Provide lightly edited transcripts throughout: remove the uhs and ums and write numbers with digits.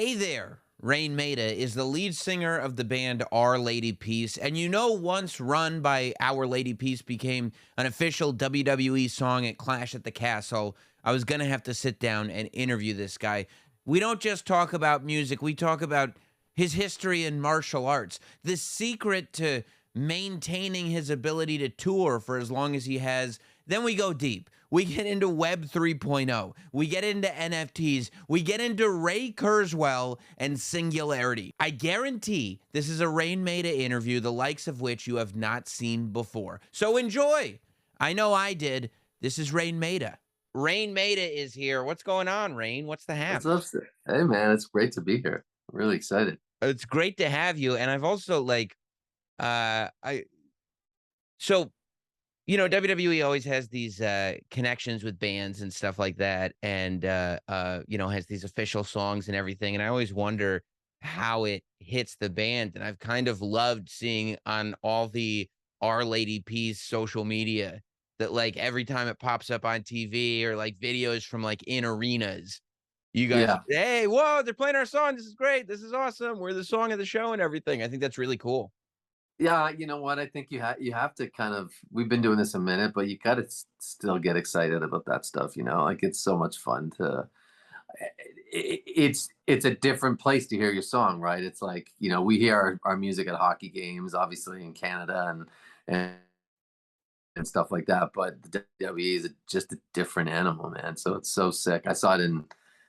Hey there, Raine Maida is the lead singer of the band Our Lady Peace, and once Run by Our Lady Peace became an official WWE song at Clash at the Castle, I was gonna have to sit down and interview this guy. We don't just talk about music, we talk about his history in martial arts, the secret to maintaining his ability to tour for as long as he has. Then we go deep. We get into Web 3.0. We get into NFTs. We get into Ray Kurzweil and Singularity. I guarantee this is a Raine Maida interview, the likes of which you have not seen before. So enjoy. I know I did. This is Raine Maida. Raine Maida is here. What's going on, Raine? What's the What's hap? up, sir? Hey, man, it's great to be here. I'm really excited. It's great to have you. And I've also I so WWE always has these connections with bands and stuff like that, and has these official songs and everything. And I always wonder how it hits the band. And I've kind of loved seeing on all the Our Lady Peace social media that like every time it pops up on TV or like videos from like in arenas, you guys, Yeah, hey, whoa, they're playing our song. This is great. This is awesome. We're the song of the show and everything. I think that's really cool. yeah. You know what? I think you have to kind of. We've been doing this a minute, but you got to still get excited about that stuff. Like it's so much fun to. It's a different place to hear your song, right? It's like we hear our music at hockey games, obviously in Canada and stuff like that. But the WWE is just a different animal, man. So it's so sick. I saw it in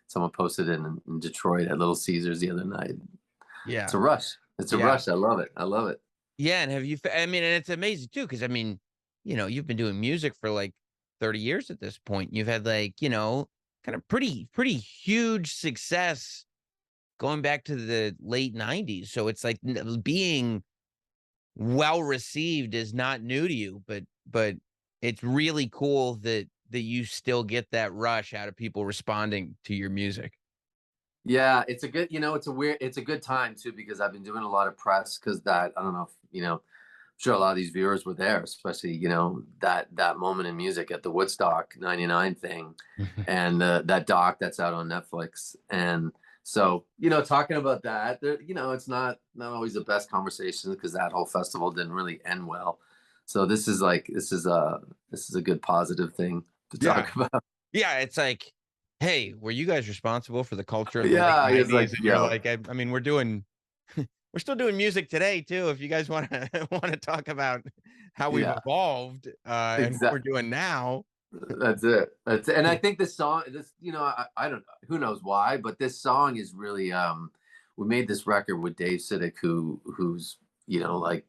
someone posted it in Detroit at Little Caesars the other night. It's Yeah. a rush. It's a Yeah. rush. I love it. I love it. Yeah, and have you I mean, and it's amazing too, because I mean, you've been doing music for, like, 30 years at this point. You've had, like, kind of pretty huge success going back to the late '90s, so it's like being well received is not new to you, but it's really cool that you still get that rush out of people responding to your music. Yeah, it's a good, it's a good time too because I've been doing a lot of press because that I don't know if I'm sure a lot of these viewers were there, especially that moment in music at the Woodstock '99 thing, and that doc that's out on Netflix, and so talking about that, it's not always the best conversations because that whole festival didn't really end well. So this is a good positive thing to Yeah. talk about. Yeah, it's like, "Hey, were you guys responsible for the culture of the late Yeah, it's '90s?" like, And you're yo, like, I mean, we're still doing music today too, if you guys wanna wanna talk about how we've yeah, evolved, and what we're exactly. doing now. That's it. That's it. And I think this song, I don't know, who knows why, but this song is really, we made this record with Dave Sidik, who's, like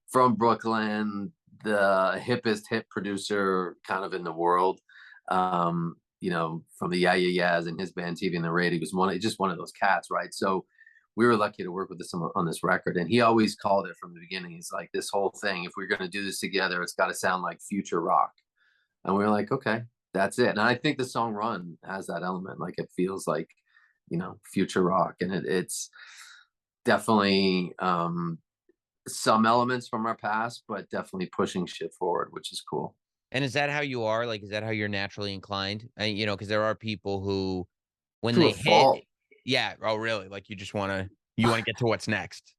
from Brooklyn, the hippest hip producer kind of in the world. From the Yeah Yeah Yeahs and his band TV and the Radio. He was just one of those cats, right? So we were lucky to work with this on this record. And he always called it from the beginning. He's like, this whole thing, if we're gonna do this together, it's gotta sound like future rock. And we were like, okay, that's it. And I think the song Run has that element. Like it feels like, future rock. And it's definitely some elements from our past, but definitely pushing shit forward, which is cool. And is that how you are? Like, is that how you're naturally inclined? And, because there are people who, when To they a hit fault. yeah, oh, really? Like, you wanna get to what's next.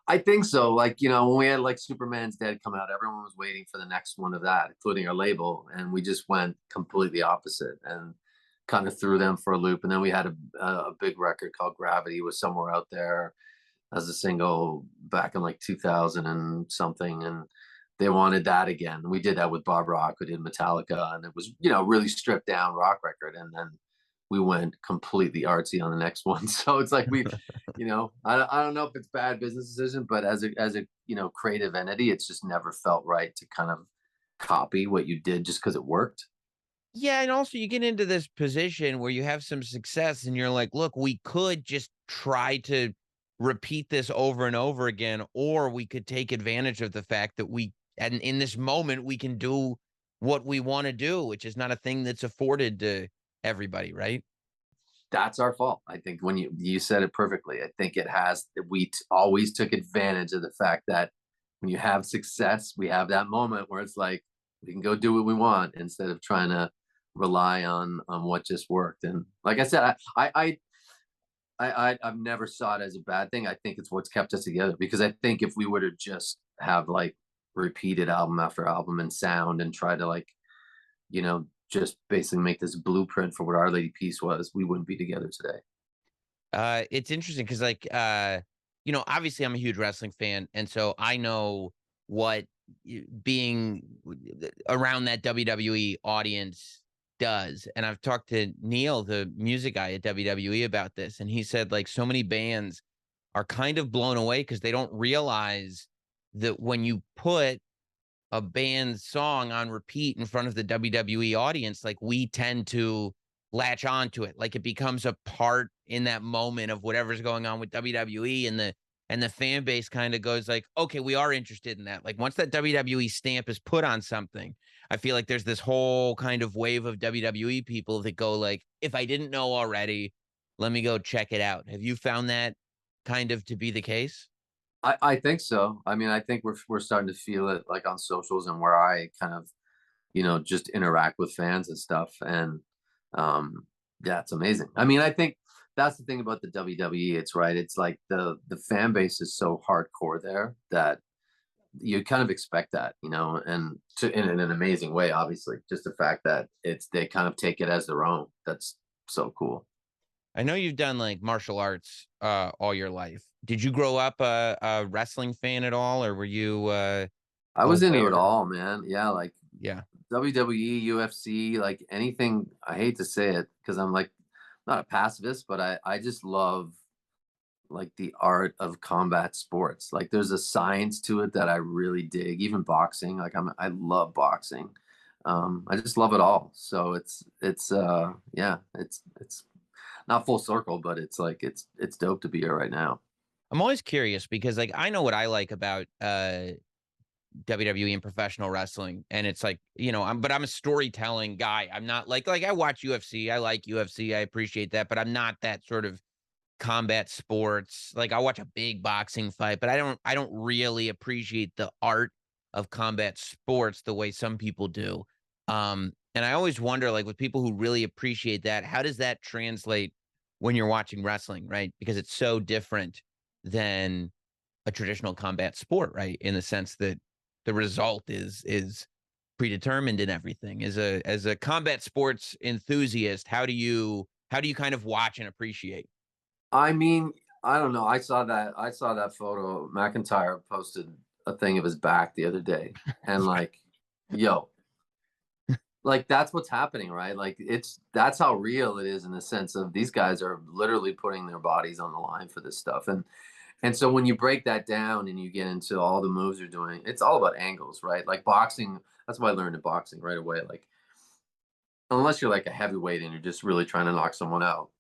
I think so. Like, when we had like Superman's Dead come out, everyone was waiting for the next one of that, including our label. And we just went completely opposite and kind of threw them for a loop. And then we had a big record called Gravity was somewhere out there as a single back in like 2000 and something. And they wanted that again. We did that with Bob Rock, we did Metallica, and it was, really stripped down rock record. And then we went completely artsy on the next one. So it's like I don't know if it's bad business decision, but as a creative entity, it's just never felt right to kind of copy what you did just because it worked. Yeah, and also you get into this position where you have some success and you're like, "Look, we could just try to repeat this over and over again, or we could take advantage of the fact that we and in this moment, we can do what we wanna do," which is not a thing that's afforded to everybody, right? That's our fault. I think when you said it perfectly. I think it has always took advantage of the fact that when you have success, we have that moment where it's like we can go do what we want instead of trying to rely on what just worked. And like I said, I've never saw it as a bad thing. I think it's what's kept us together, because I think if we were to just have like repeated album after album and sound and try to like, just basically make this blueprint for what Our Lady Peace was, we wouldn't be together today. It's interesting because, like, obviously I'm a huge wrestling fan, and so I know what being around that WWE audience does. And I've talked to Neil, the music guy at WWE, about this, and he said like so many bands are kind of blown away because they don't realize that when you put a band's song on repeat in front of the WWE audience, like we tend to latch on to it. Like it becomes a part in that moment of whatever's going on with WWE, and the fan base kind of goes like, okay, we are interested in that. Like once that WWE stamp is put on something, I feel like there's this whole kind of wave of WWE people that go like, if I didn't know already, let me go check it out. Have you found that kind of to be the case? I think so. I mean, I think we're starting to feel it like on socials and where I kind of, just interact with fans and stuff. And yeah, it's amazing. I mean, I think that's the thing about the WWE. It's right. It's like the fan base is so hardcore there that you kind of expect that, and in an amazing way, obviously. Just the fact that they kind of take it as their own. That's so cool. I know you've done like martial arts all your life. Did you grow up a wrestling fan at all, or were you I was into it aware? all, man. Yeah, like Yeah. WWE, UFC, like anything. I hate to say it because I'm like not a pacifist, but I just love like the art of combat sports. Like there's a science to it that I really dig. Even boxing, like I love boxing. I just love it all. So it's yeah, it's not full circle, but it's like it's dope to be here right now. I'm always curious because like I know what I like about WWE and professional wrestling, and it's like, I'm a storytelling guy. I'm not like I watch UFC. I like UFC. I appreciate that, but I'm not that sort of combat sports. Like I watch a big boxing fight, but I don't really appreciate the art of combat sports the way some people do. And I always wonder, like with people who really appreciate that, how does that translate when you're watching wrestling, right? Because it's so different than a traditional combat sport, right? In the sense that the result is predetermined and everything. As a combat sports enthusiast, how do you kind of watch and appreciate? I mean, I don't know. I saw that photo. McIntyre posted a thing of his back the other day, and like, yo, like that's what's happening, right? Like that's how real it is in the sense of these guys are literally putting their bodies on the line for this stuff. And so when you break that down and you get into all the moves you're doing, it's all about angles, right? Like boxing, that's why I learned in boxing right away. Like unless you're like a heavyweight and you're just really trying to knock someone out,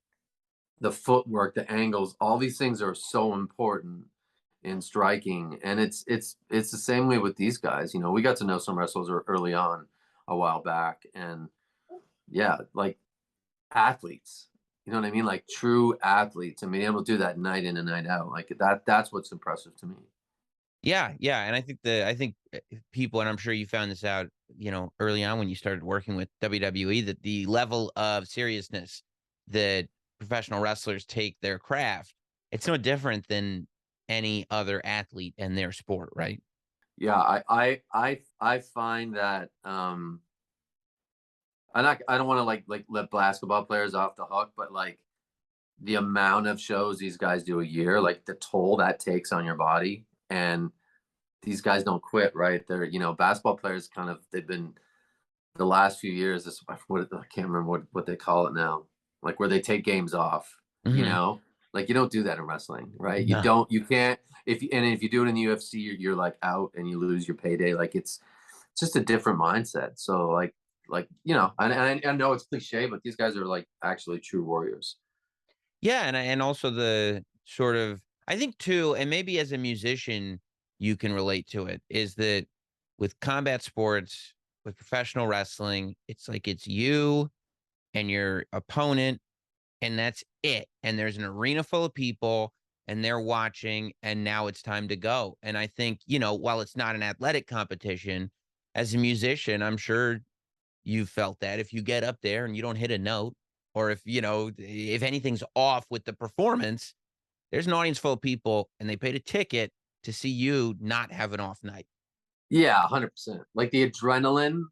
the footwork, the angles, all these things are so important in striking. And it's the same way with these guys. We got to know some wrestlers early on a while back, and yeah, like athletes. You know what I mean? Like true athletes and being able to do that night in and night out. Like that's what's impressive to me. Yeah, yeah, and I think people, and I'm sure you found this out, early on when you started working with WWE, that the level of seriousness that professional wrestlers take their craft, it's no different than any other athlete in their sport, right? Yeah, I find that I don't want to like let basketball players off the hook, but like the amount of shows these guys do a year, like the toll that takes on your body, and these guys don't quit, right? They're, basketball players kind of they've been the last few years, this what I can't remember what they call it now, like where they take games off, you Mhm. know? Like you don't do that in wrestling, right? No. You can't if you do it in the UFC, you're like out and you lose your payday. Like it's just a different mindset. So I know it's cliche, but these guys are like actually true warriors. Yeah, and also the sort of, I think too, and maybe as a musician you can relate to it, is that with combat sports, with professional wrestling, it's like it's you and your opponent, and that's it. And there's an arena full of people and they're watching, and now it's time to go. And I think, while it's not an athletic competition, as a musician, I'm sure you felt that if you get up there and you don't hit a note, or if, you know, if anything's off with the performance, there's an audience full of people and they paid a ticket to see you not have an off night. Yeah, 100%. Like the adrenaline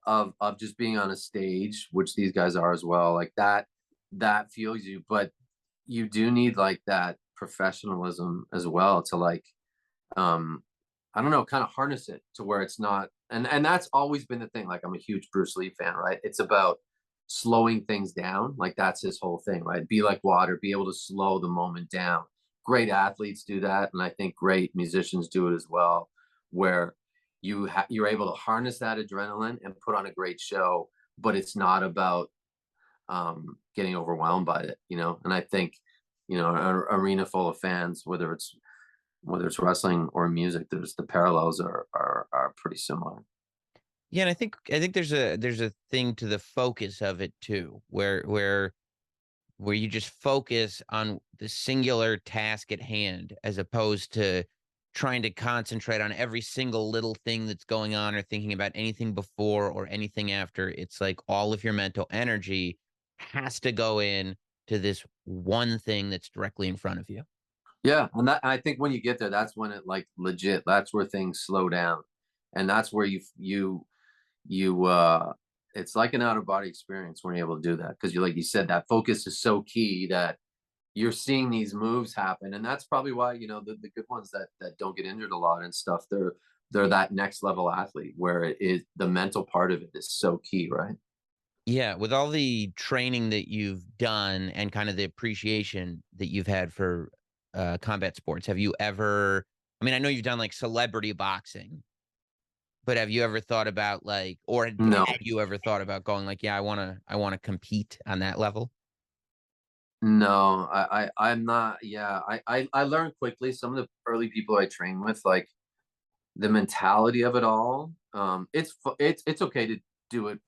of just being on a stage, which these guys are as well, like that fuels you, but you do need like that professionalism as well to like um I don't know, kind of harness it to where it's not, and that's always been the thing. Like I'm a huge Bruce Lee fan, right? It's about slowing things down. Like that's his whole thing, right? Be like water, be able to slow the moment down. Great athletes do that, and I think great musicians do it as well, where you're able to harness that adrenaline and put on a great show, but it's not about getting overwhelmed by it, you know. And I think, you know, an arena full of fans, whether it's wrestling or music, there's the parallels are pretty similar. Yeah, and I think there's a thing to the focus of it too, where you just focus on the singular task at hand as opposed to trying to concentrate on every single little thing that's going on or thinking about anything before or anything after. It's like all of your mental energy has to go in to this one thing that's directly in front of you. Yeah, and that, I think when you get there, that's when it like legit. That's where things slow down, and that's where you it's like an out of body experience when you're able to do that, because you, like you said, that focus is so key that you're seeing these moves happen, and that's probably why, you know, the good ones that don't get injured a lot and stuff, they're that next level athlete where it is the mental part of it is so key, right? Yeah, with all the training that you've done and kind of the appreciation that you've had for combat sports, have you ever? I mean, I know you've done like celebrity boxing, but have you ever thought about like, or No, have you ever thought about going like, yeah, I want to compete on that level? no, I'm not. Yeah, I learned quickly. Some of the early people I trained with, like the mentality of it all. It's okay to do it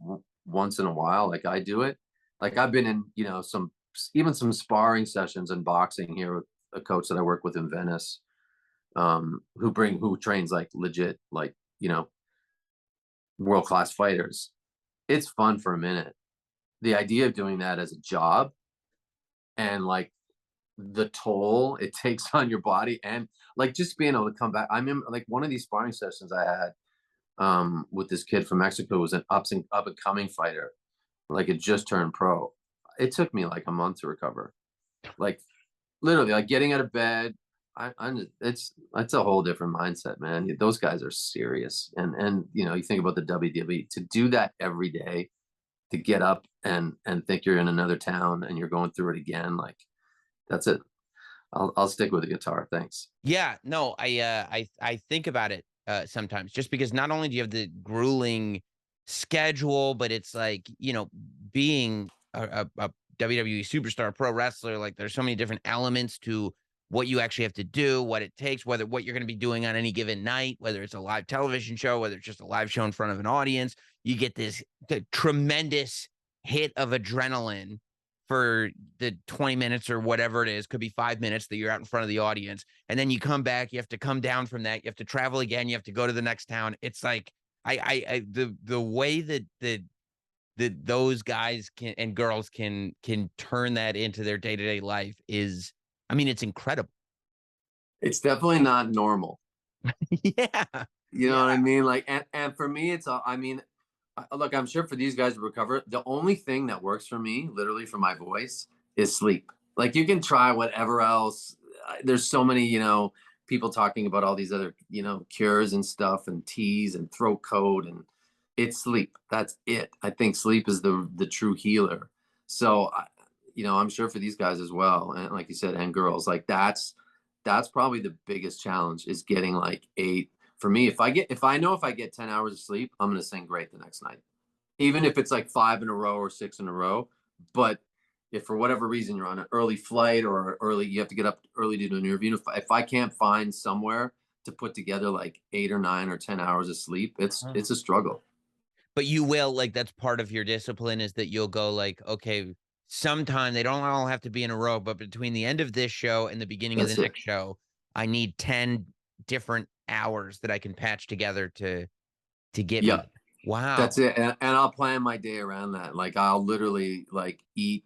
once in a while, like I do it. Like I've been in, you know, some, even some sparring sessions in boxing here with a coach that I work with in Venice, who trains like legit, like, you know, world class fighters. It's fun for a minute. The idea of doing that as a job, and like the toll it takes on your body, and like just being able to come back. I remember like one of these sparring sessions I had with this kid from Mexico, who was an up and coming fighter, like it just turned pro. It took me like a month to recover. Like literally, like getting out of bed. It's a whole different mindset, man. Those guys are serious, and you know, you think about the WWE, to do that every day, to get up and think you're in another town and you're going through it again. Like that's it. I'll stick with the guitar. Thanks. Yeah, no, I think about it sometimes just because not only do you have the grueling schedule, but it's like, you know, being a WWE superstar pro wrestler, like there's so many different elements to what you actually have to do, what it takes, whether what you're going to be doing on any given night, whether it's a live television show, whether it's just a live show in front of an audience, you get this tremendous hit of adrenaline for the 20 minutes or whatever it is, could be 5 minutes that you're out in front of the audience. And then you come back, you have to come down from that, you have to travel again, you have to go to the next town. It's like the way that those guys can and girls can turn that into their day-to-day life is, I mean, it's incredible. It's definitely not normal. Yeah. You know Yeah. what I mean? Like, and for me, it's I mean, look, I'm sure for these guys to recover, the only thing that works for me, literally for my voice, is sleep. Like, you can try whatever else. There's so many, you know, people talking about all these other, you know, cures and stuff, and teas and throat coat, and it's sleep. That's it. I think sleep is the true healer. So, you know, I'm sure for these guys as well, and like you said, and girls, like that's probably the biggest challenge, is getting like 8. For me, if I know if I get 10 hours of sleep, I'm gonna sing great the next night. Even if it's like 5 in a row or 6 in a row. But if for whatever reason you're on an early flight, or early, you have to get up early to do an interview. If I can't find somewhere to put together like 8 or 9 or 10 hours of sleep, it's a struggle. But you will, like, that's part of your discipline is that you'll go like, okay, sometime they don't all have to be in a row, but between the end of this show and the beginning of the That's it. next show, I need 10 different hours that I can patch together to get me Yep. there. Wow. That's it. And I'll plan my day around that. Like I'll literally like eat.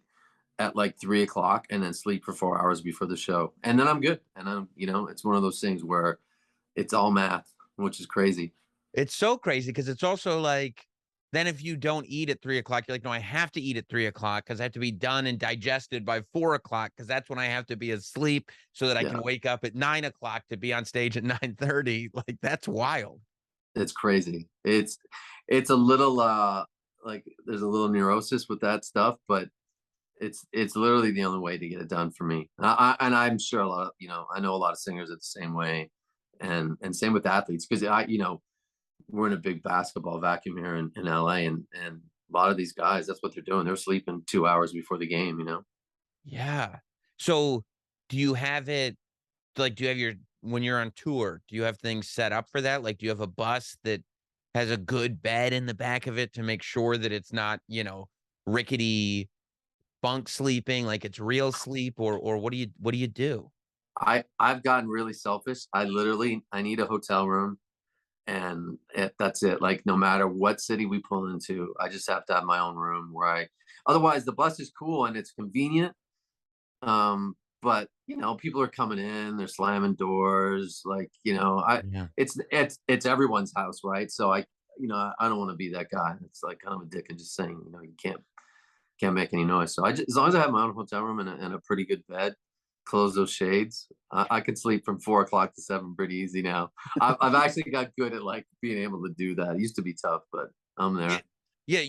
at like 3 o'clock and then sleep for 4 hours before the show. And then I'm good. And it's one of those things where it's all math, which is crazy. It's so crazy because it's also like, then if you don't eat at 3 o'clock, you're like, no, I have to eat at 3 o'clock because I have to be done and digested by 4 o'clock because that's when I have to be asleep so that I Yeah, can wake up at 9 o'clock to be on stage at 9:30. Like that's wild. it's crazy. It's a little like there's a little neurosis with that stuff, but it's literally the only way to get it done for me. And I'm sure a lot of I know a lot of singers are the same way, and same with athletes because we're in a big basketball vacuum here in LA, and a lot of these guys, that's what they're doing. They're sleeping 2 hours before the game. Yeah. So do you have it like, do you have your, when you're on tour, do you have things set up for that? Like, do you have a bus that has a good bed in the back of it to make sure that it's not, rickety bunk sleeping, like it's real sleep, or what do you do? I've gotten really selfish. I need a hotel room, and that's it. Like no matter what city we pull into, I just have to have my own room where I. Otherwise, the bus is cool and it's convenient. But people are coming in, they're slamming doors. Like Yeah. it's everyone's house, right? So I don't want to be that guy. It's like kind of a dick and just saying you can't make any noise. So as long as I have my own hotel room and a pretty good bed, close those shades, I could sleep from 4 o'clock to 7 pretty easy now. I've actually got good at like being able to do that. It used to be tough, but I'm Yeah. there. Yeah,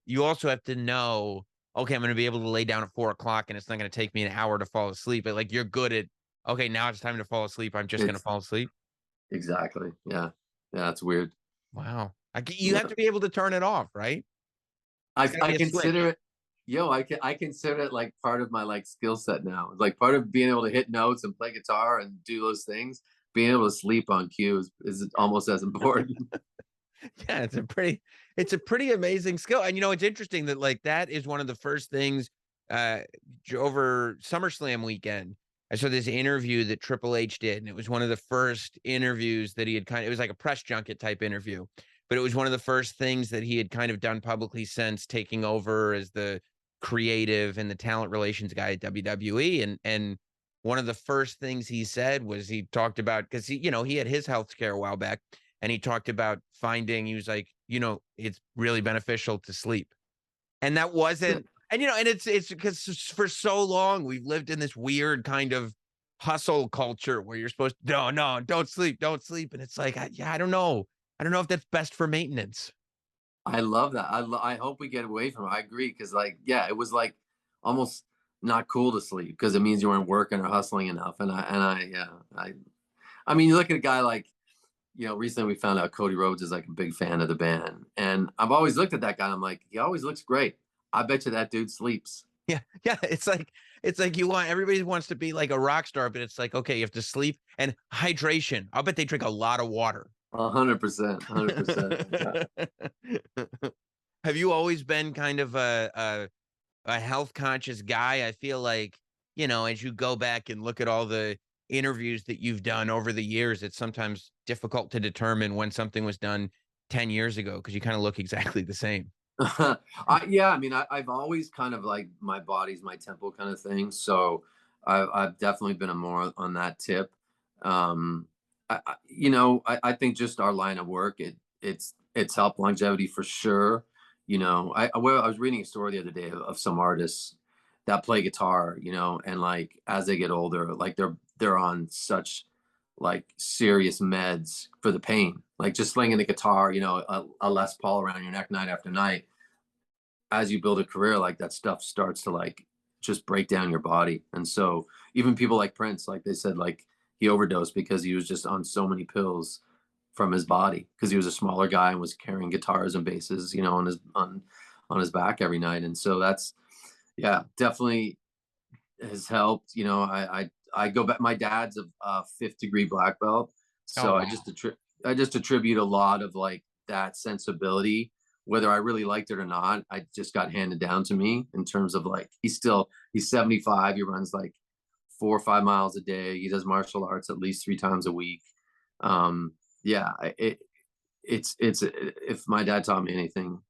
you also have to know, okay, I'm gonna be able to lay down at 4 o'clock and it's not gonna take me an hour to fall asleep. But like you're good at, okay, now it's time to fall asleep. I'm just gonna It's fall asleep. exactly, yeah, yeah. It's weird. Wow. You have Yeah. to be able to turn it off, right? It's gotta I be a consider switch. it, I consider it like part of my like skill set now. Like part of being able to hit notes and play guitar and do those things. Being able to sleep on cue is almost as important. Yeah, it's a pretty amazing skill. And it's interesting that like that is one of the first things uh over SummerSlam weekend. I saw this interview that Triple H did, and it was one of the first interviews that he had it was like a press junket type interview, but it was one of the first things that he had kind of done publicly since taking over as the creative and the talent relations guy at WWE. And one of the first things he said was he talked about, because he had his health scare a while back, and he talked about finding, he was like, it's really beneficial to sleep. And that Yeah, wasn't, and it's because for so long we've lived in this weird kind of hustle culture where you're supposed to, no, no, don't sleep, don't sleep. And it's like, yeah, I don't know. I don't know if that's best for maintenance. I love that. I hope we get away from it. I agree because like yeah, it was like almost not cool to sleep because it means you weren't working or hustling enough. And I yeah I mean you look at a guy like recently we found out Cody Rhodes is like a big fan of the band. And I've always looked at that guy and I'm like, he always looks great. I bet you that dude sleeps. Yeah. Yeah. It's like everybody wants to be like a rock star, but it's like, okay, you have to sleep and hydration. I'll bet they drink a lot of water. 100%. 100%. Yeah. Have you always been kind of a health conscious guy? I feel like, as you go back and look at all the interviews that you've done over the years, it's sometimes difficult to determine when something was done 10 years ago because you kind of look exactly the same. Yeah, I mean, I've always kind of like my body's my temple kind of thing. So I've definitely been a more on that tip. Um, I think just our line of work, it's helped longevity for sure. I was reading a story the other day of some artists that play guitar, and like as they get older, like they're on such like serious meds for the pain, like just slinging the guitar, a Les Paul around your neck night after night. As you build a career, like that stuff starts to like just break down your body. And so even people like Prince, like they said, like he overdosed because he was just on so many pills from his body because he was a smaller guy and was carrying guitars and basses, on his back every night. And so that's yeah, definitely has helped. I go back. My dad's a fifth degree black belt, Oh, so wow. I just attribute a lot of like that sensibility, whether I really liked it or not. I just got handed down to me in terms of like he's 75. He runs like 4 or 5 miles a day. He does martial arts at least 3 times a week. Yeah, it's if my dad taught me anything,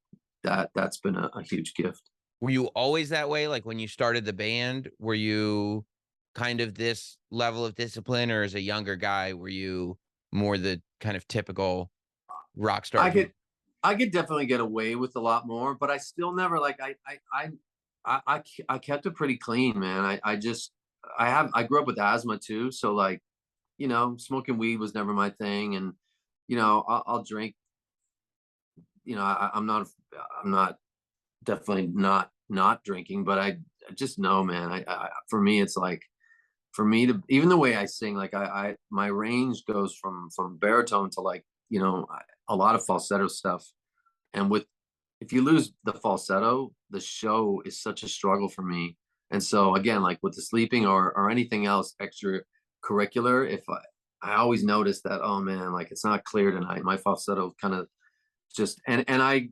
that's been a huge gift. Were you always that way? Like when you started the band, were you kind of this level of discipline, or as a younger guy, were you more the kind of typical rock star I dude? could I could definitely get away with a lot more, but I still never like I kept it pretty clean, man. I just I grew up with asthma too, so like, smoking weed was never my thing, and I'll drink. I'm not definitely not drinking, but I just know, man. For me, it's like for me to even the way I sing, like I my range goes from baritone to like a lot of falsetto stuff, and with if you lose the falsetto, the show is such a struggle for me. And so again, like with the sleeping or anything else extracurricular, if I always notice that, oh man, like it's not clear tonight. My falsetto kind of just and I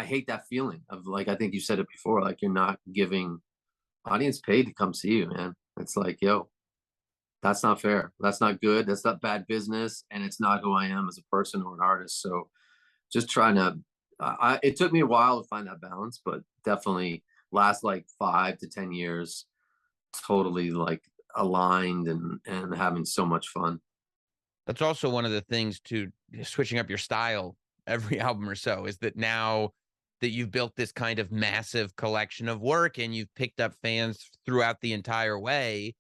hate that feeling of like I think you said it before, like you're not giving audience paid to come see you, man. It's like, yo, that's not fair. That's not good. That's not bad business, and it's not who I am as a person or an artist. So just trying to it took me a while to find that balance, but definitely last like 5 to 10 years, totally like aligned and having so much fun. That's also one of the things to switching up your style every album or so, is that now that you've built this kind of massive collection of work and you've picked up fans throughout the entire way,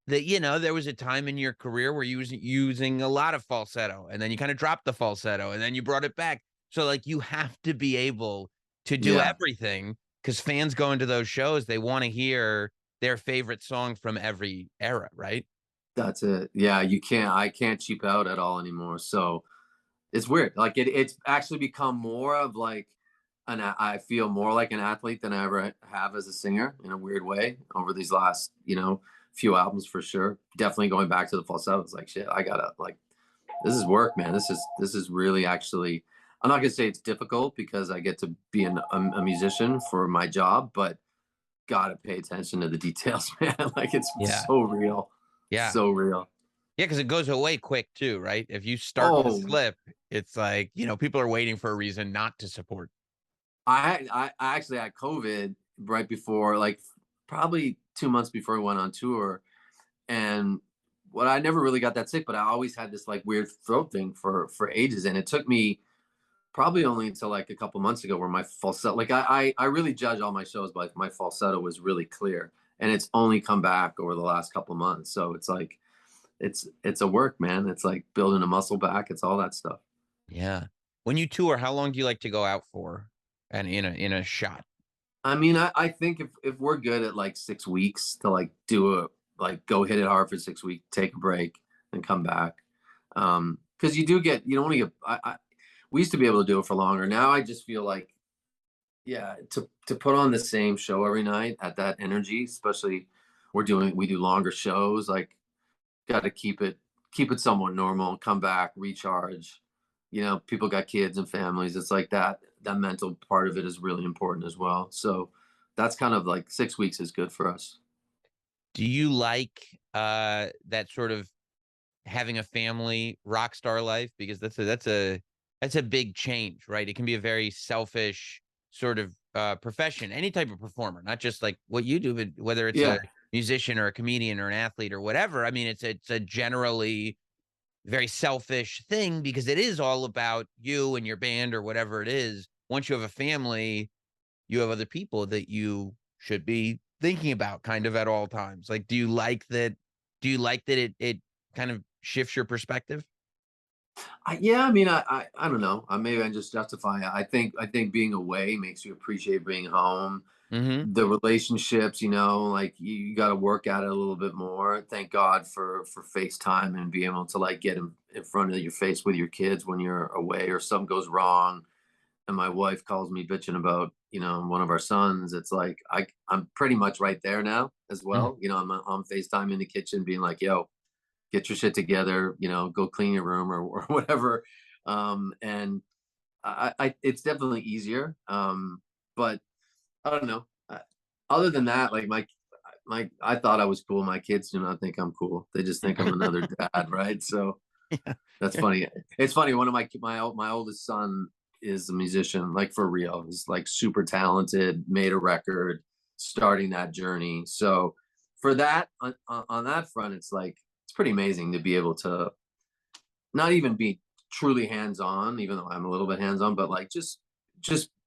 that, there was a time in your career where you was using a lot of falsetto, and then you kind of dropped the falsetto and then you brought it back. So like you have to be able to do Yeah, everything, because fans go into those shows, they want to hear their favorite song from every era, right? that's it. Yeah, I can't cheap out at all anymore. So it's weird. Like it's actually become more of like I feel more like an athlete than I ever have as a singer in a weird way over these last, few albums for sure. Definitely going back to the falsetto. It's like shit, I gotta like this is work, man. This is really actually I'm not gonna say it's difficult because I get to be a musician for my job, but gotta pay attention to the details, man. Like it's Yeah. so real. Yeah. So real. Yeah, because it goes away quick too, right? If you start to Oh, slip, it's like, people are waiting for a reason not to support. I actually had COVID right before, like probably 2 months before we went on tour, and what I never really got that sick, but I always had this like weird throat thing for ages, and it took me probably only until like a couple months ago where my falsetto, like I really judge all my shows, but my falsetto was really clear, and it's only come back over the last couple months. So it's like it's a work, man. It's like building a muscle back. It's all that stuff. Yeah. When you tour, how long do you like to go out for? And in a shot. I mean, I think if we're good at like 6 weeks to like do a like go hit it hard for 6 weeks, take a break, and come back. Because you don't want to get. We used to be able to do it for longer. Now I just feel like, yeah, to put on the same show every night at that energy, especially we do longer shows. Like, got to keep it somewhat normal. Come back, recharge. People got kids and families. It's like that mental part of it is really important as well. So that's kind of like 6 weeks is good for us. Do you like that sort of having a family rock star life? Because that's a big change, right? It can be a very selfish sort of profession, any type of performer, not just like what you do, but whether it's a Yeah. musician or a comedian or an athlete or whatever. I mean, it's a generally very selfish thing, because it is all about you and your band or whatever it is. Once you have a family, you have other people that you should be thinking about kind of at all times. Like, do you like that it kind of shifts your perspective? Yeah, I mean, I don't know. Maybe I just justify it. I think being away makes you appreciate being home. Mhm. The relationships, like you got to work at it a little bit more. Thank God for FaceTime and being able to like get in front of your face with your kids when you're away or something goes wrong. And my wife calls me bitching about one of our sons. It's like I'm pretty much right there now as Mhm. well. I'm on FaceTime in the kitchen, being like, "Yo, get your shit together, go clean your room or whatever." And it's definitely easier. But I don't know. Other than that, like I thought I was cool. My kids do not think I'm cool. They just think I'm another dad, right? So Yeah. that's funny. It's funny. One of my oldest son is a musician, like for real. He's like super talented, made a record, starting that journey. So for that, on that front, it's like it's pretty amazing to be able to not even be truly hands on, even though I'm a little bit hands on, but like just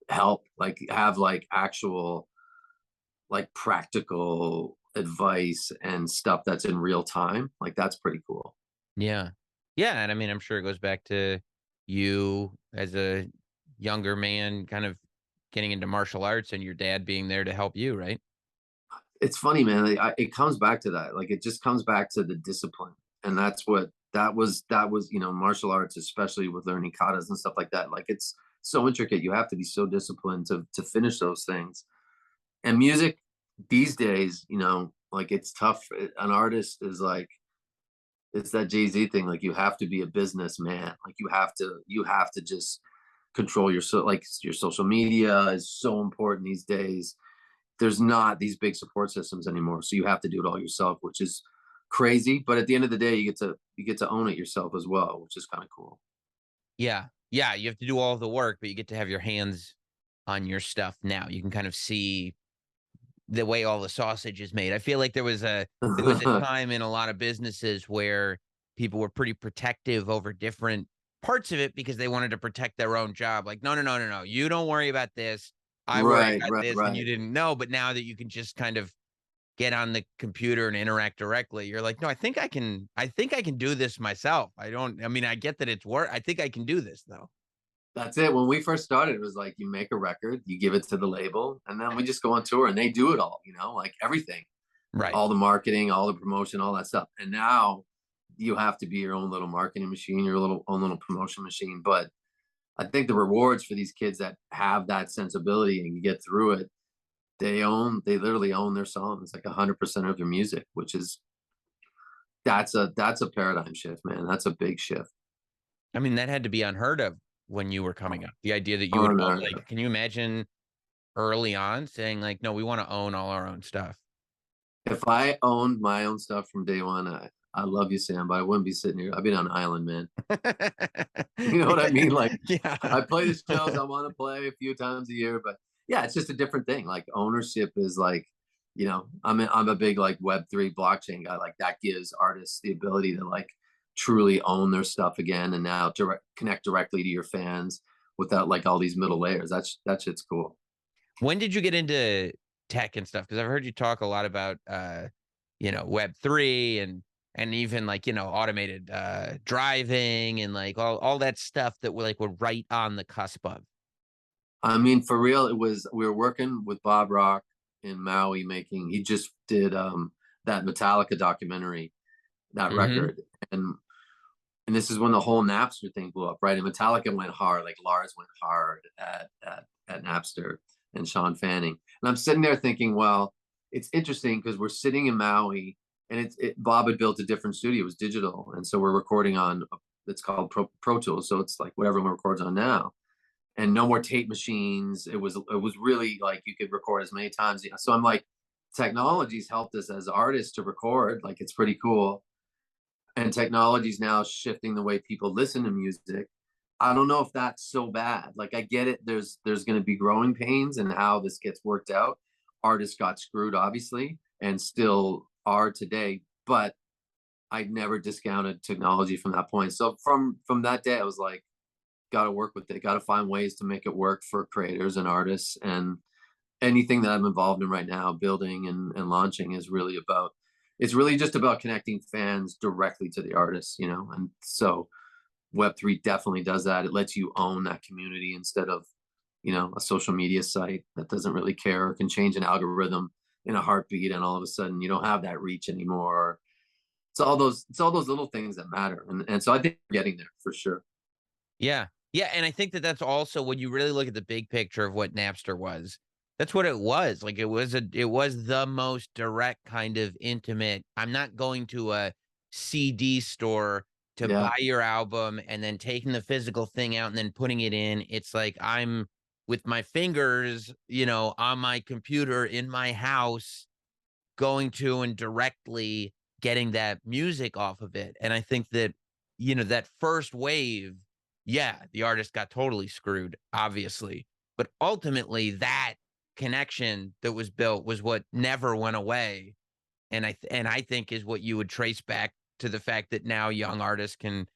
help, like have like actual like practical advice and stuff that's in real time. Like that's pretty cool. Yeah. Yeah, and I mean, I'm sure it goes back to you as a younger man kind of getting into martial arts and your dad being there to help you, right? It's funny, man. It comes back to that. Like it just comes back to the discipline, and that's what that was. You know, martial arts, especially with learning katas and stuff like that. Like it's so intricate. You have to be so disciplined to finish those things. And music these days, you know, like it's tough. An artist is like it's that Jay-Z thing. Like you have to be a businessman. Like you have to just control your so like your social media is so important these days. There's not these big support systems anymore, so you have to do it all yourself, which is crazy. But at the end of the day, you get to own it yourself as well, which is kind of cool. Yeah. Yeah, you have to do all the work, but you get to have your hands on your stuff now. You can kind of see the way all the sausage is made. I feel like there was a time in a lot of businesses where people were pretty protective over different parts of it because they wanted to protect their own job. Like, no, no, no, no, no. You don't worry about this. I worry Right, about right, this, and you right. didn't know. But now that you can just kind of get on the computer and interact directly, you're like, no, I think I can do this myself. I mean, I get that it's work. I think I can do this though. That's it. When we first started, it was like you make a record, you give it to the label, and then we just go on tour and they do it all, you know, like everything, Right. all the marketing, all the promotion, all that stuff. And now you have to be your own little marketing machine, your little own little promotion machine. But I think the rewards for these kids that have that sensibility and get through it, they literally own their songs, like 100% of their music, which is that's a paradigm shift, man. That's a big shift. I mean, that had to be unheard of when you were coming up. The idea that you would Unheard like, of. can you imagine early on saying like, "No, we wanna own all our own stuff." If I owned my own stuff from day one, I love you, Sam, but I wouldn't be sitting here. I'd be on an island, man. You know what I mean? Like Yeah. I play the shows I want to play a few times a year, but yeah, it's just a different thing. Like ownership is like, you know, I'm a big like Web3 blockchain guy. Like that gives artists the ability to like truly own their stuff again and now connect directly to your fans without like all these middle layers. That shit's cool. When did you get into tech and stuff? Because 'Cause I've heard you talk a lot about, Web3 and even like, automated, driving and like all that stuff that we're right on the cusp of. I mean, for real, it was we were working with Bob Rock in Maui making he just did that Metallica documentary, that Mhm. record. And this is when the whole Napster thing blew up, right? And Metallica went hard, like Lars went hard at Napster and Sean Fanning. And I'm sitting there thinking, well, it's interesting because we're sitting in Maui and Bob had built a different studio, it was digital. And so we're recording on it's called Pro Tools. So it's like whatever one records on now and no more tape machines. It was really like you could record as many times. So I'm like, technology's helped us as artists to record. Like it's pretty cool. And technology's now shifting the way people listen to music. I don't know if that's so bad. Like I get it. There's going to be growing pains and how this gets worked out. Artists got screwed, obviously, and still are today. But I never discounted technology from that point. So from that day, I was like, got to work with it. Got to find ways to make it work for creators and artists. And anything that I'm involved in right now, building and launching, is really about. It's really just about connecting fans directly to the artists, you know. And so Web3 definitely does that. It lets you own that community instead of, you know, a social media site that doesn't really care or can change an algorithm in a heartbeat, and all of a sudden you don't have that reach anymore. It's all those little things that matter, and so I think we're getting there for sure. Yeah. Yeah, and I think that that's also when you really look at the big picture of what Napster was, that's what it was. Like it was the most direct kind of intimate. I'm not going to a CD store to Yeah, buy your album and then taking the physical thing out and then putting it in. It's like I'm with my fingers, on my computer in my house going to and directly getting that music off of it. And I think that, that first wave yeah, the artist got totally screwed, obviously. But ultimately, that connection that was built was what never went away. And I think is what you would trace back to the fact that now young artists can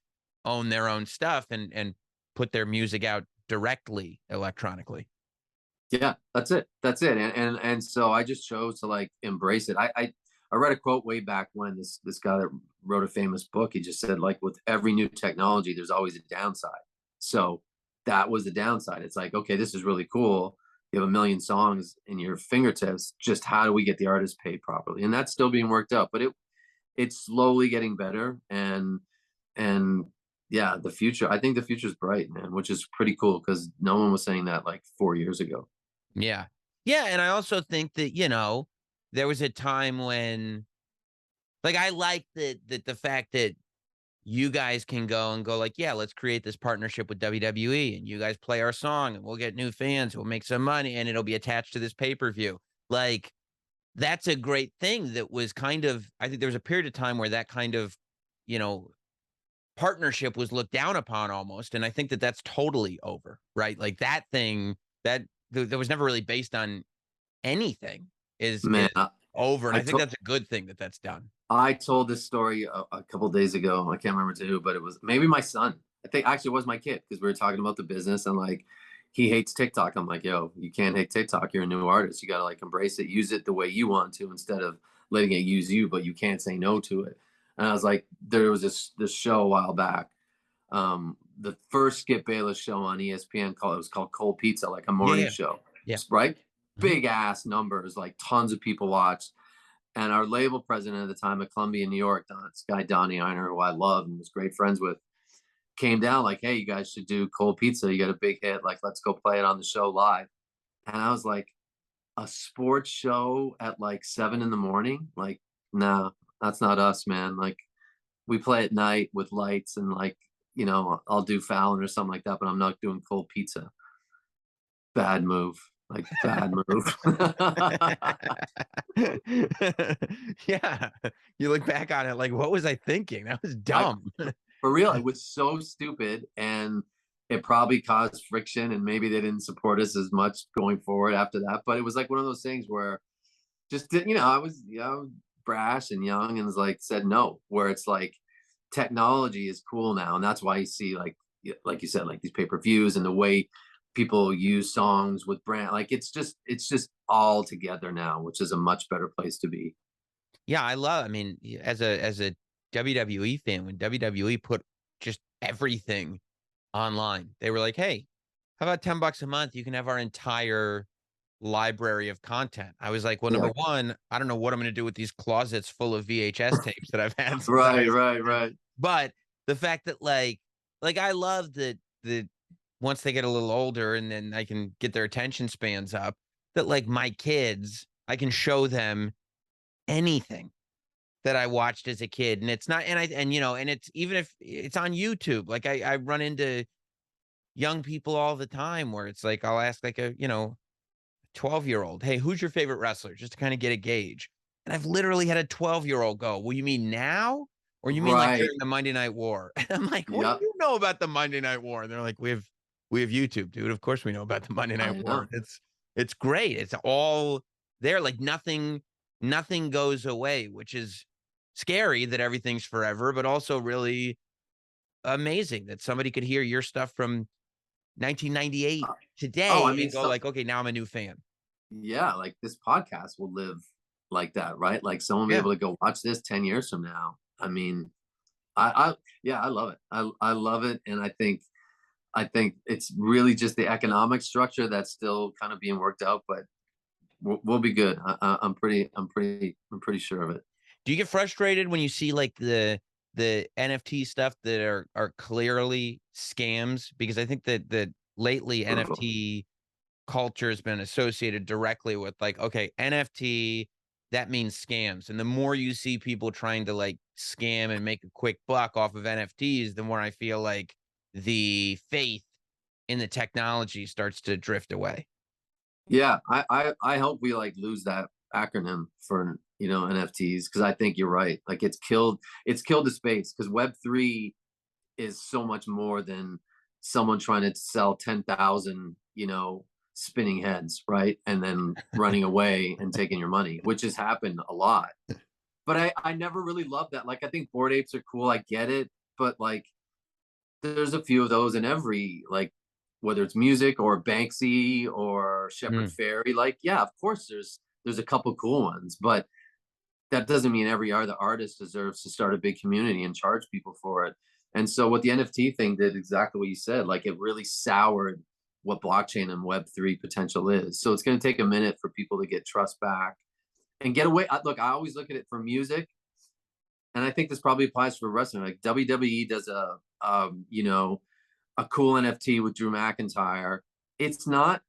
own their own stuff and put their music out directly electronically. Yeah, that's it. That's it. And so I just chose to like embrace it. I read a quote way back when, this guy that wrote a famous book, he just said, like, with every new technology, there's always a downside. So that was the downside. It's like, okay, this is really cool. You have a million songs in your fingertips. Just how do we get the artist paid properly? And that's still being worked out, but it's slowly getting better. And yeah, the future, I think the future is bright, man, which is pretty cool because no one was saying that like 4 years ago. Yeah. Yeah, and I also think that, there was a time when like I like that the fact that you guys can go like, yeah, let's create this partnership with WWE and you guys play our song and we'll get new fans, we'll make some money and it'll be attached to this pay-per-view. Like that's a great thing that was kind of I think there was a period of time where that kind of, you know, partnership was looked down upon almost, and I think that that's totally over, right? Like that thing that was never really based on anything is Man, over, and I I think told that's a good thing that that's done. I told this story a couple days ago. I can't remember to who, but it was maybe my son. I think actually it was my kid because we were talking about the business and like he hates TikTok. I'm like, yo, you can't hate TikTok. You're a new artist. You gotta like embrace it, use it the way you want to instead of letting it use you, but you can't say no to it. And I was like, there was this show a while back. The first Skip Bayless show on ESPN called, it was called Cold Pizza, like a Yeah, morning yeah, show, yeah. right? Mhm. Big ass numbers, like tons of people watched. And our label president at the time at Columbia, New York, this guy Donnie Einer, who I love and was great friends with, came down like, "Hey, you guys should do Cold Pizza. You got a big hit. Like, let's go play it on the show live." And I was like, "A sports show at like 7 in the morning? Like, no, that's not us, man. Like, we play at night with lights and like, I'll do Fallon or something like that, but I'm not doing Cold Pizza." Bad move. Like, bad move. Yeah. You look back on it like, "What was I thinking? That was I dumb." For real, it was so stupid, and it probably caused friction, and maybe they didn't support us as much going forward after that. But it was like one of those things where just did, I was, brash and young, and was like said no. Where it's like technology is cool now, and that's why you see like you said, like these pay-per-views and the way people use songs with brand, like it's just all together now, which is a much better place to be. Yeah, I mean, as a WWE fan, when WWE put just everything online, they were like, "Hey, how about $10 a month? You can have our entire library of content." I was like, "Well, number Yeah. 1, I don't know what I'm gonna do with these closets full of VHS tapes that I've had since I Right, was right, a kid." right. But the fact that, like, I love that once they get a little older and then I can get their attention spans up, that, like, my kids, I can show them anything that I watched as a kid, and it's not and it's even if it's on YouTube, like, I run into young people all the time where it's like, I'll ask, like, 12-year-old, "Hey, who's your favorite wrestler?" Just to kinda get a gauge, and I've literally had a 12-year-old go, "Well, you mean now? Or you mean, like, Right. during the Monday Night War?" And I'm like, "What do Yep. you know about the Monday Night War?" And they're like, "We have YouTube, dude. Of course we know about the Monday Night I War." know. It's great. It's all there, like, nothing goes away, which is scary that everything's forever, but also really amazing that somebody could hear your stuff from 1998 Uh, oh, I today mean, and go like, "Okay, now I'm a new fan." yeah, like this podcast will live like that, right? Like someone will be Yeah. able to go watch this 10 years from now. I mean, yeah, I love it. I love it. And I think it's really just the economic structure that's still kind of being worked out, but we'll be good. I'm pretty sure of it. Do you get frustrated when you see like the NFT stuff that are clearly scams? Because I think that lately Brutal. NFT culture has been associated directly with like, okay, NFT, that means scams. And the more you see people trying to like scam and make a quick buck off of NFTs, the more I feel like the faith in the technology starts to drift away. Yeah, I hope we like lose that acronym for NFTs because I think you're right. Like it's killed the space because Web3 is so much more than someone trying to sell 10,000, spinning heads, right? And then running away and taking your money, which has happened a lot. But I never really loved that. Like, I think Bored Apes are cool. I get it. But like, there's a few of those in every, like, whether it's music or Banksy or Shepard Mm, Fairey. Like, yeah, of course, there's a couple cool ones, but that doesn't mean every other artist deserves to start a big community and charge people for it. And so what the NFT thing did, exactly what you said, like it really soured what blockchain and Web3 potential is. So it's going to take a minute for people to get trust back and get away. Look, I always look at it for music, and I think this probably applies for wrestling. Like WWE does a cool NFT with Drew McIntyre. It's not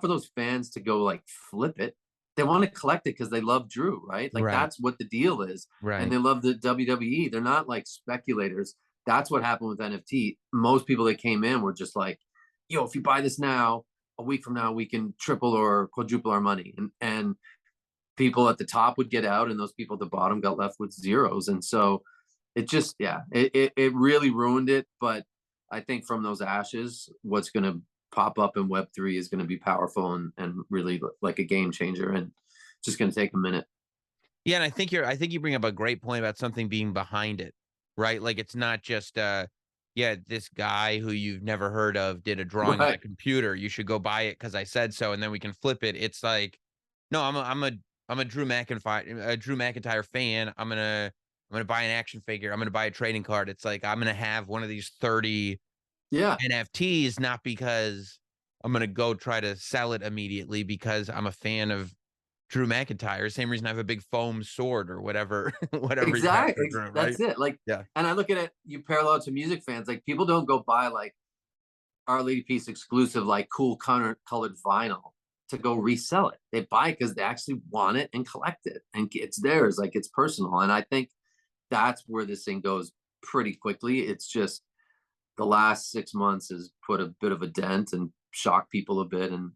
for those fans to go like flip it. They want to collect it because they love Drew, right? Like right, that's what the deal is. And right. they love the WWE. They're not like speculators. That's what happened with NFT. Most people that came in were just like, yo, if you buy this now, a week from now, we can triple or quadruple our money. And people at the top would get out and those people at the bottom got left with zeros. And so it just, yeah, it really ruined it. But I think from those ashes, what's going to pop up in Web3 is going to be powerful and really like a game changer. And just going to take a minute. Yeah, and I think you bring up a great point about something being behind it, right? Like it's not just yeah, this guy who you've never heard of did a drawing on a Right. computer. You should go buy it because I said so, and then we can flip it. It's like, no, I'm a Drew McIntyre fan. I'm gonna buy an action figure. I'm gonna buy a trading card. It's like I'm gonna have one of these 30 Yeah. NFTs, not because I'm gonna go try to sell it immediately because I'm a fan of Drew McIntyre. Same reason I have a big foam sword or whatever, whatever he's got for Exactly. Drew, right? That's it. Like, Yeah. and I look at it, you parallel to music fans, like people don't go buy like Our Lady Peace exclusive, like cool colored vinyl to go resell it. They buy it because they actually want it and collect it, and it's theirs, like it's personal. And I think that's where this thing goes pretty quickly. It's just the last 6 months has put a bit of a dent and shocked people a bit, and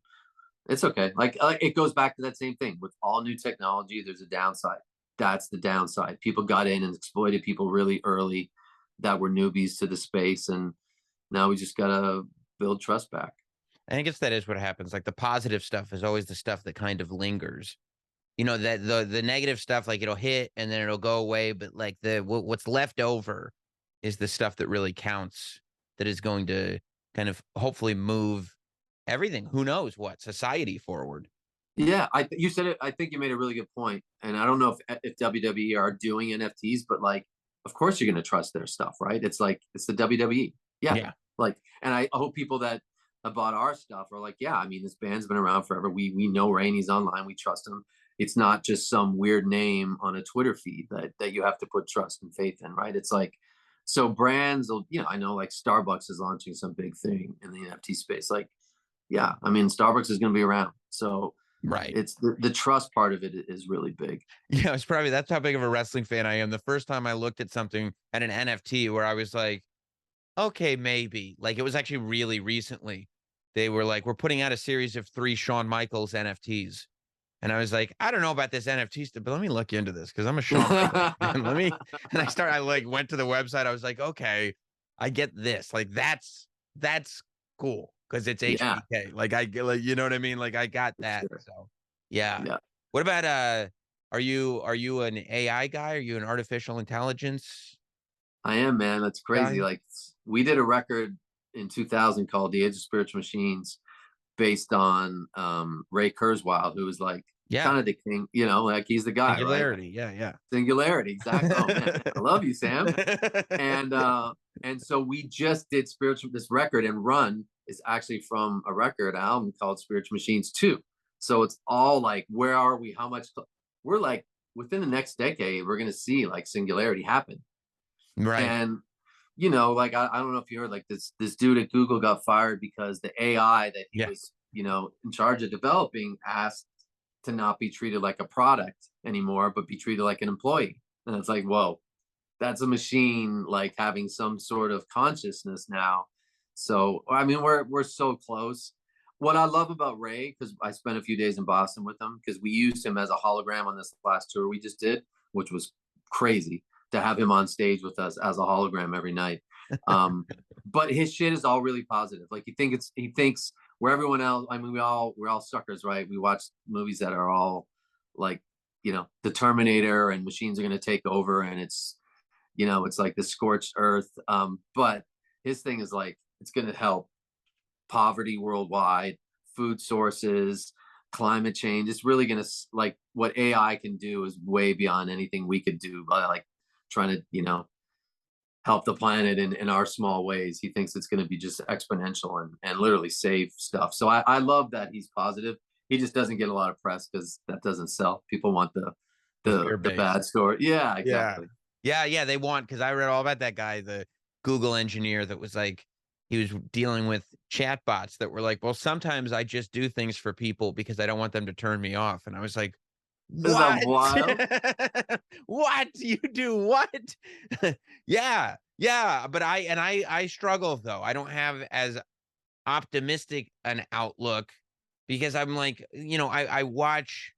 it's okay. Like it goes back to that same thing with all new technology. There's a downside. That's the downside. People got in and exploited people really early that were newbies to the space, and now we just gotta build trust back. And I guess that is what happens. Like the positive stuff is always the stuff that kind of lingers. You know, that the negative stuff, like it'll hit and then it'll go away, but like what's left over is the stuff that really counts, that is going to kind of hopefully move everything. Who knows what society forward. Yeah, you said it. I think you made a really good point, and I don't know if WWE are doing NFTs, but like, of course you're going to trust their stuff, right? It's like it's the WWE. Yeah, Yeah. like, and I hope people that have bought our stuff are like, yeah, I mean, this band's been around forever. We know Raine's online. We trust him. It's not just some weird name on a Twitter feed that you have to put trust and faith in, right? It's like, so brands will, I know like Starbucks is launching some big thing in the NFT space. Like, yeah, I mean, Starbucks is going to be around, so Right. it's the trust part of it is really big. Yeah, it's probably that's how big of a wrestling fan I am. The first time I looked at something at an NFT where I was like, okay, maybe. Like it was actually really recently. They were like, we're putting out a series of 3 Shawn Michaels NFTs. And I was like, I don't know about this NFT stuff, but let me look into this because I'm a Shawn Michaels fan. Let me I like went to the website. I was like, okay, I get this. Like that's cool because it's Yeah, HBK. Like I get like, you know what I mean? Like I got for that. sure. So yeah. Yeah, What about are you an AI guy? Are you an artificial intelligence I am, man. That's crazy. guy? Like we did a record in 2000 called "The Age of Spiritual Machines," based on Ray Kurzweil, who was like Yeah. kind of the king. Like he's the guy, right? Singularity. Yeah, yeah. Singularity, exactly. Oh man, I love you, Sam. And so we just did spiritual. This record and Run is actually from a record album called Spiritual Machines 2. So it's all like, where are we? How much? We're like, within the next decade, we're gonna see like Singularity happen. Right. And like I don't know if you heard, like this dude at Google got fired because the AI that he Yeah. was in charge of developing asked to not be treated like a product anymore, but be treated like an employee. And it's like, whoa, that's a machine like having some sort of consciousness now. So I mean, we're so close. What I love about Ray, because I spent a few days in Boston with him, because we used him as a hologram on this last tour we just did, which was crazy to have him on stage with us as a hologram every night. But his shit is all really positive. Like he thinks where everyone else. I mean, we're all suckers, right? We watch movies that are all like, the Terminator and machines are going to take over, and it's like the scorched earth. But his thing is like it's going to help poverty worldwide, food sources, climate change. It's really going to, like, what AI can do is way beyond anything we could do by like trying to, help the planet in our small ways. He thinks it's going to be just exponential and literally save stuff. So I love that he's positive. He just doesn't get a lot of press because that doesn't sell. People want the The the fear the base. bad story. Yeah, Yeah. exactly. Yeah, they want, because I read all about that guy, the Google engineer that was like, he was dealing with chatbots that were like, well, sometimes I just do things for people because I don't want them to turn me off. And I was like, Isn't that what? wild? What? You do what? Yeah, yeah. But I struggle though. I don't have as optimistic an outlook because I'm like, I watch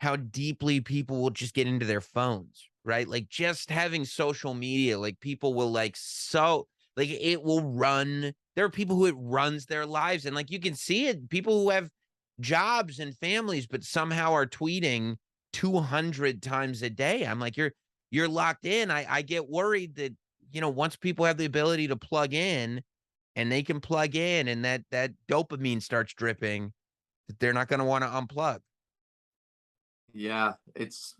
how deeply people will just get into their phones, right? Like just having social media, like people will like it will run. There are people who it runs their lives. And like you can see it, people who have jobs and families, but somehow are tweeting 200 times a day. I'm like, you're locked in. I get worried that, once people have the ability to plug in and they can plug in and that dopamine starts dripping, that they're not going to want to unplug. Yeah, it's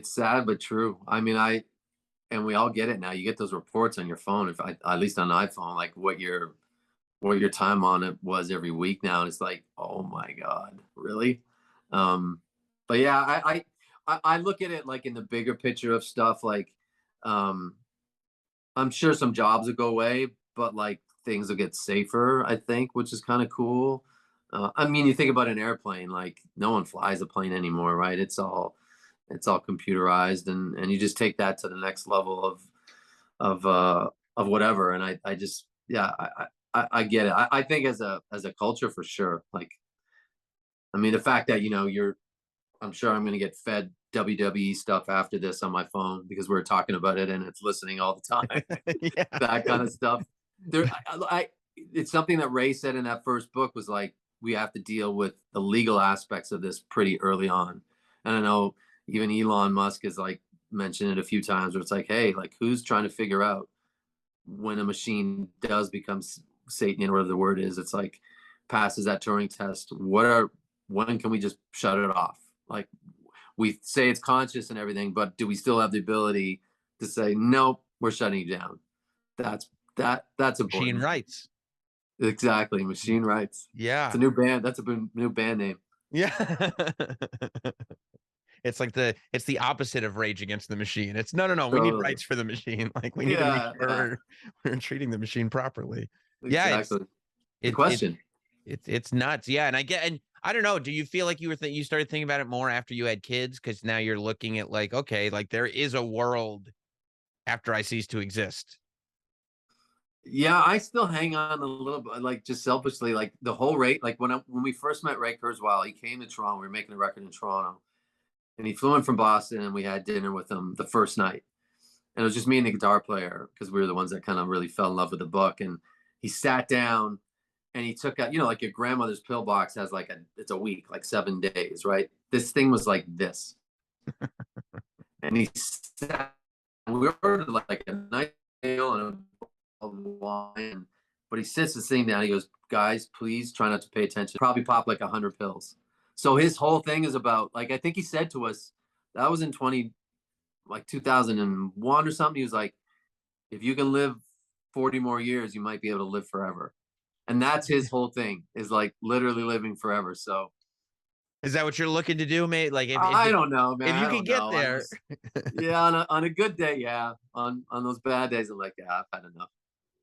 sad but true. I mean, and we all get it now. You get those reports on your phone, if at least on an iPhone, like what your time on it was every week now, and it's like, oh my god, really? Um, but yeah, I look at it like in the bigger picture of stuff. Like, um, I'm sure some jobs will go away, but like things will get safer, I think, which is kind of cool. I mean, you think about an airplane, like no one flies a plane anymore, right? It's all computerized, and you just take that to the next level of whatever. And I just, yeah, I get it. I think as a culture for sure. Like, I mean, the fact that I'm sure I'm going to get fed WWE stuff after this on my phone because we're talking about it and it's listening all the time. Yeah. That kind of stuff. It's something that Ray said in that first book was like, we have to deal with the legal aspects of this pretty early on. And I know even Elon Musk has like mentioned it a few times where it's like, hey, like who's trying to figure out when a machine does become Satan, or whatever the word is, it's like passes that Turing test. When can we just shut it off? Like we say it's conscious and everything, but do we still have the ability to say, nope, we're shutting you down? That's Machine important. rights. Exactly. Machine rights. It's Yeah. a new band. That's a new band name. Yeah. It's the opposite of Rage Against the Machine. It's no, we need Totally. rights for the machine. Like we need to make Yeah, sure yeah, we're treating the machine properly. Yeah, exactly. The it it question. it's nuts. Yeah, and I don't know. Do you feel like you started thinking about it more after you had kids? Because now you're looking at like, okay, like there is a world after I cease to exist. Yeah, I still hang on a little bit, like just selfishly, like the whole rate. Like when we first met Ray Kurzweil, he came to Toronto. We were making a record in Toronto, and he flew in from Boston, and we had dinner with him the first night. And it was just me and the guitar player because we were the ones that kind of really fell in love with the book. And he sat down and he took out, like your grandmother's pill box has like it's a week, like 7 days, right? This thing was like this, and he sat. We ordered like a nice meal and a wine, but he sits this thing down. He goes, "Guys, please try not to pay attention. Probably pop like 100 pills." So his whole thing is about, like, I think he said to us, that was in 2001 or something. He was like, if you can live 40 more years, you might be able to live forever. And that's his whole thing, is like literally living forever. So Is that what you're looking to do, mate? Like I don't know, man. if you I could don't get know. I there. just, yeah, on a good day, yeah. On those bad days, I'm like, yeah, I've had enough.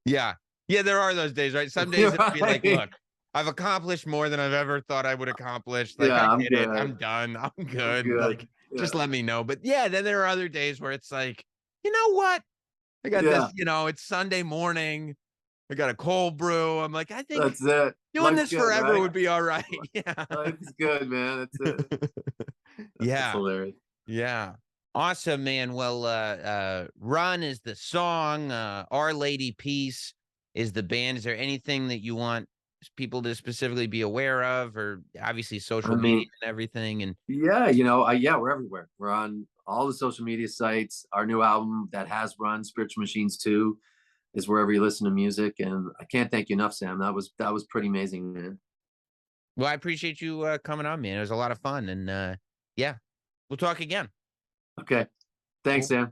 Yeah. Yeah, there are those days, right? Some days it'll be like, Right? look, I've accomplished more than I've ever thought I would accomplish. Like, I Yeah, I'm get it. good. I'm done. I'm I'm good. good. Like, just Yeah. let me know. But yeah, then there are other days where it's like, you know what? I got this, Yeah. it's Sunday morning. I got a cold brew. I'm like, I think That's it. doing Life's this good, forever right? would be all right. Yeah. Life is good, man. That's it. That's Yeah. hilarious. Yeah. Awesome, man. Well, Run is the song. Our Lady Peace is the band. Is there anything that you want people to specifically be aware of, or obviously I social media mean, and everything? And yeah, yeah, we're everywhere. We're on all the social media sites. Our new album that has run, Spiritual Machines 2, is wherever you listen to music. And I can't thank you enough, Sam. That was pretty amazing, man. well, I appreciate you coming on, man. It was a lot of fun, and yeah, we'll talk again. Okay. Thanks, Cool. Sam.